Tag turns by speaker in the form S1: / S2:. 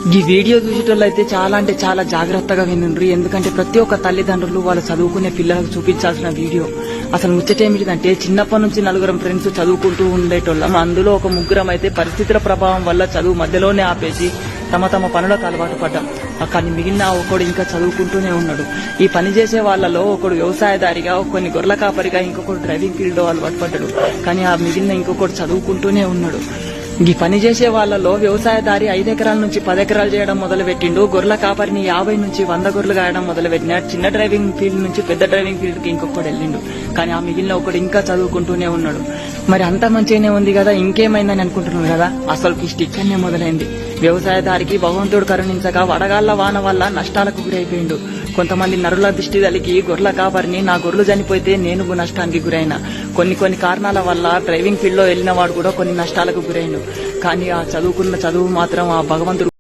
S1: ఈ వీడియో చూసేటోళ్ళు అయితే చాలా అంటే చాలా జాగ్రత్తగా వినుండ్రు. ఎందుకంటే ప్రతి ఒక్క తల్లిదండ్రులు వాళ్ళు చదువుకునే పిల్లలకు చూపించాల్సిన వీడియో. అసలు ముచ్చటేమిటిదంటే చిన్నప్పటి నుంచి నలుగురం ఫ్రెండ్స్ చదువుకుంటూ ఉండేటోళ్ళం. అందులో ఒక ముగ్గురం అయితే పరిస్థితుల ప్రభావం వల్ల చదువు మధ్యలోనే ఆపేసి తమ తమ పనులకు అలవాటు పడ్డాం. కానీ మిగిలిన ఒకడు ఇంకా చదువుకుంటూనే ఉన్నాడు. ఈ పని చేసే వాళ్ళలో ఒకడు వ్యవసాయదారిగా, కొన్ని గొర్రెల కాపరిగా, ఇంకొకడు డ్రైవింగ్ ఫీల్డ్ లో అలవాటు పడ్డాడు. కానీ ఆ మిగిలిన ఇంకొకడు చదువుకుంటూనే ఉన్నాడు. ఈ పని చేసే వాళ్ళలో వ్యవసాయదారి 5 ఎకరాల నుంచి 10 ఎకరాలు చేయడం మొదలు పెట్టిండు. గొర్రెల కాపరిని 50 నుంచి 100 గొర్రెలు గాయడం మొదలు పెట్టినాడు. చిన్న డ్రైవింగ్ ఫీల్డ్ నుంచి పెద్ద డ్రైవింగ్ ఫీల్డ్ కి ఇంకొకడు వెళ్ళిండు. కానీ ఆ మిగిలిన ఒకడు ఇంకా చదువుకుంటూనే ఉన్నాడు. మరి అంత మంచిగానే ఉంది కదా, ఇంకేమైందని అనుకుంటున్నాను కదా. అసలు కిస్ట్ ఇక్కడనే మొదలైంది. వ్యవసాయదారికి భగవంతుడు కరుణించగా వడగాళ్ల వాన వల్ల నష్టాలకు గురైపోయిండు. కొంతమంది నరుల దిష్టి తలిగి గొర్రెల కాపరిని నా గొర్రెలు చనిపోతే నేను నష్టానికి గురైన. కొన్ని కారణాల వల్ల డ్రైవింగ్ ఫీల్డ్ లో వెళ్ళిన వాడు కూడా కొన్ని నష్టాలకు గురైండు. కానీ ఆ చదువుకున్న చదువు మాత్రం ఆ భగవంతుడు